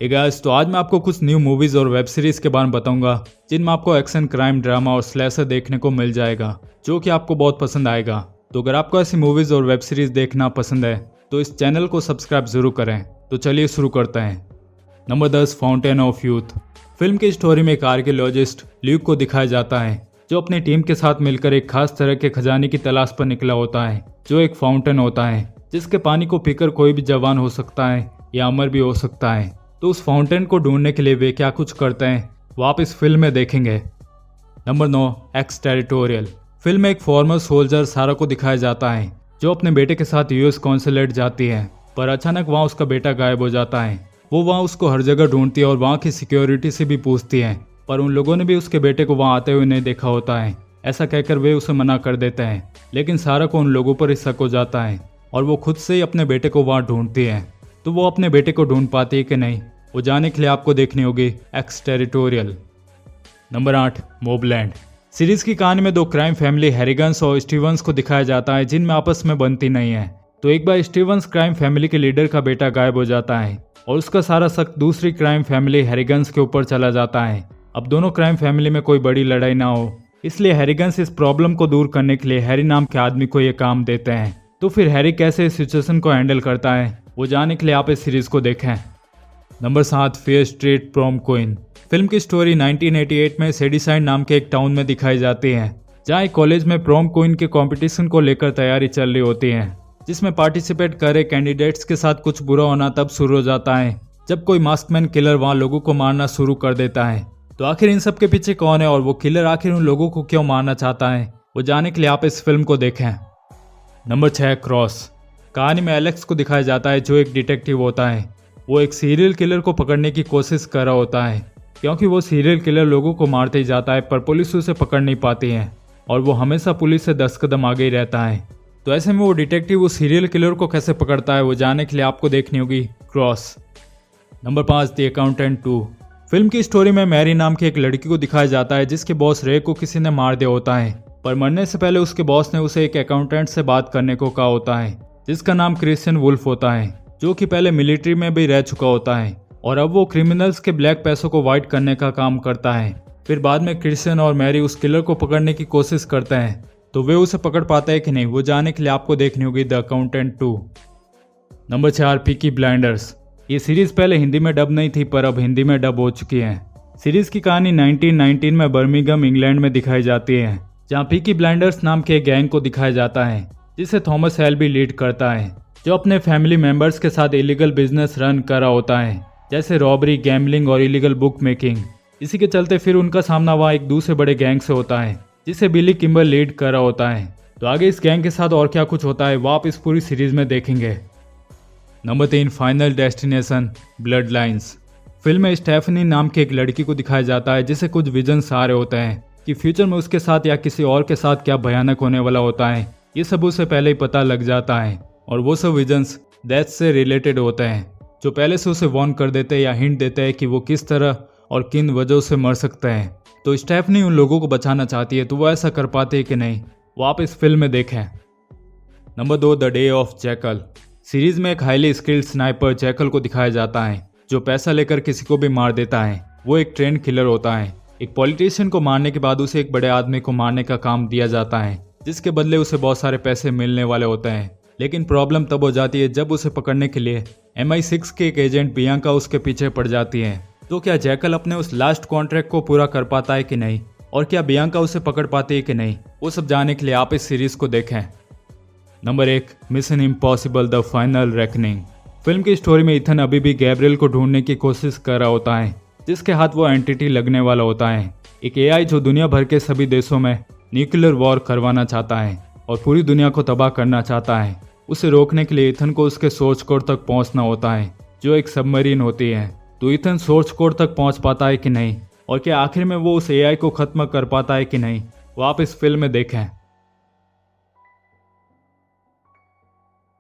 Guys, तो आज मैं आपको कुछ न्यू मूवीज और वेब सीरीज के बारे में बताऊंगा जिनमें आपको एक्शन, क्राइम, ड्रामा और स्लैशर देखने को मिल जाएगा जो कि आपको बहुत पसंद आएगा। तो अगर आपको ऐसी मूवीज और वेब सीरीज देखना पसंद है तो इस चैनल को सब्सक्राइब जरूर करें। तो चलिए शुरू करते हैं। Number 10, fountain of youth. Film की स्टोरी में एक आर्कियोलॉजिस्ट ल्यूक को दिखाया जाता है जो अपनी टीम के साथ मिलकर एक खास तरह के खजाने की तलाश पर निकला होता है जो एक फाउंटेन होता है जिसके पानी को पीकर कोई भी जवान हो सकता है या अमर भी हो सकता है। तो उस फाउंटेन को ढूंढने के लिए वे क्या कुछ करते हैं वो आप इस फिल्म में देखेंगे। Number 9, x territorial. फिल्म में एक फॉर्मर सोल्जर सारा को दिखाया जाता है जो अपने बेटे के साथ यूएस कॉन्सुलेट जाती है, पर अचानक वहाँ उसका बेटा गायब हो जाता है। वो वहाँ उसको हर जगह ढूंढती है और वहाँ की सिक्योरिटी से भी पूछती है, पर उन लोगों ने भी उसके बेटे को वहाँ आते हुए नहीं देखा होता है। ऐसा कहकर वे उसे मना कर देते हैं, लेकिन सारा को उन लोगों पर ही शक हो जाता है और वो खुद से ही अपने बेटे को वहाँ ढूंढती है। तो वो अपने बेटे को ढूंढ पाती है कि नहीं, वो जाने के लिए आपको देखनी होगी एक्स टेरिटोरियल। नंबर 8, मॉबलैंड। सीरीज की कहानी में दो क्राइम फैमिली हैरिगन्स और स्टीवंस को दिखाया जाता है जिनमें आपस में बनती नहीं है। तो एक बार स्टीवंस क्राइम फैमिली के लीडर का बेटा गायब हो जाता है और उसका सारा शक दूसरी क्राइम फैमिली हैरिगन्स के ऊपर चला जाता है। अब दोनों क्राइम फैमिली में कोई बड़ी लड़ाई ना हो, इसलिए हैरिगन्स इस प्रॉब्लम को दूर करने के लिए हैरी नाम के आदमी को यह काम देते हैं। तो फिर हैरी कैसे इस सिचुएशन को हैंडल करता है वो जानने के लिए आप इस सीरीज को देखें। Number 7, Fear Street Prom Queen. Film की स्टोरी 1988 में सेडीसाइड नाम के एक टाउन में दिखाई जाती है जहां एक कॉलेज में प्रॉम क्वीन के कंपटीशन को लेकर तैयारी चल रही होती है, जिसमें पार्टिसिपेट कर रहे कैंडिडेट्स के साथ कुछ बुरा होना तब शुरू हो जाता है जब कोई मास्कमैन किलर वहां लोगों को मारना शुरू कर देता है। तो आखिर इन सब के पीछे कौन है और वो किलर आखिर उन लोगों को क्यों मारना चाहता है वो जानने के लिए आप इस फिल्म को देखें। Number 6, cross. कहानी में एलेक्स को दिखाया जाता है जो एक डिटेक्टिव होता है। वो एक सीरियल किलर को पकड़ने की कोशिश कर रहा होता है क्योंकि वो सीरियल किलर लोगों को मारते ही जाता है, पर पुलिस उसे पकड़ नहीं पाती है और वो हमेशा पुलिस से 10 कदम आगे ही रहता है। तो ऐसे में वो डिटेक्टिव उस सीरियल किलर को कैसे पकड़ता है वो जानने के लिए आपको देखनी होगी cross. Number 5, the accountant 2। Film की स्टोरी में मैरी नाम की एक लड़की को दिखाया जाता है जिसके बॉस रे को किसी ने मार दिया होता है, पर मरने से पहले उसके बॉस ने उसे एक अकाउंटेंट से बात करने को कहा होता है जिसका नाम क्रिश्चियन वुल्फ होता है, जो कि पहले मिलिट्री में भी रह चुका होता है और अब वो क्रिमिनल्स के ब्लैक पैसों को वाइट करने का काम करता है। फिर बाद में क्रिश्चियन और मैरी उस किलर को पकड़ने की कोशिश करते हैं, तो वे उसे पकड़ पाते हैं कि नहीं वो जानने के लिए आपको देखनी होगी the accountant 2। Number 4, Peaky blinders. ये सीरीज पहले हिंदी में डब नहीं थी पर अब हिंदी में डब हो चुकी है। सीरीज की कहानी 1919 में बर्मिंघम इंग्लैंड में दिखाई जाती है जहाँ पीकी ब्लाइंडर्स नाम के एक गैंग को दिखाया जाता है जिसे थॉमस शेल्बी लीड करता है, जो अपने फैमिली मेंबर्स के साथ इलीगल बिजनेस रन कर रहा होता है जैसे रॉबरी, गैम्बलिंग और इलीगल बुक मेकिंग। इसी के चलते फिर उनका सामना वहाँ एक दूसरे बड़े गैंग से होता है जिसे बिली किम्बर लीड कर रहा होता है। तो आगे इस गैंग के साथ और क्या कुछ होता है वो आप इस पूरी सीरीज में देखेंगे। Number 3, final destination blood lines. Film में स्टेफनी नाम की एक लड़की को दिखाया जाता है जिसे कुछ विजन्स आ रहे होते हैं कि फ्यूचर में उसके साथ या किसी और के साथ क्या भयानक होने वाला होता है। ये सब उसे पहले ही पता लग जाता है और वो सब विजन्स डेथ से रिलेटेड होते हैं जो पहले से उसे वार्न कर देते हैं या हिंट देते हैं कि वो किस तरह और किन वजहों से मर सकते हैं। तो स्टेफनी उन लोगों को बचाना चाहती है, तो वो ऐसा कर पाती है कि नहीं वो आप इस फिल्म में देखें। Number 2, the day of jackal. Series में एक हाईली स्किल्ड स्नाइपर जैकल को दिखाया जाता है जो पैसा लेकर किसी को भी मार देता है। वो एक ट्रेंड किलर होता है। एक पॉलिटिशियन को मारने के बाद उसे एक बड़े आदमी को मारने का काम दिया जाता है जिसके बदले उसे बहुत सारे पैसे मिलने वाले होते हैं। लेकिन प्रॉब्लम तब हो जाती है जब उसे पकड़ने के लिए MI6 के एक एजेंट बियांका उसके पीछे पड़ जाती है। तो क्या जैकल अपने उस लास्ट कॉन्ट्रैक्ट को पूरा कर पाता है कि नहीं और क्या बियांका उसे पकड़ पाती है कि नहीं वो सब जानने के लिए आप इस सीरीज को देखें। Number 1, mission impossible the final reckoning. Film की स्टोरी में इथन अभी भी गैब्रियल को ढूंढने की कोशिश कर रहा होता है जिसके हाथ वो एंटिटी लगने वाला होता है, एक AI जो दुनिया भर के सभी देशों में न्यूक्लियर वॉर करवाना चाहता है और पूरी दुनिया को तबाह करना चाहता है। उसे रोकने के लिए इथन को उसके सोर्स कोड तक पहुंचना होता है जो एक सबमरीन होती है। तो इथन सोर्स कोड तक पहुंच पाता है कि नहीं और क्या आखिर में वो उस AI को खत्म कर पाता है कि नहीं वो आप इस फिल्म में देखें।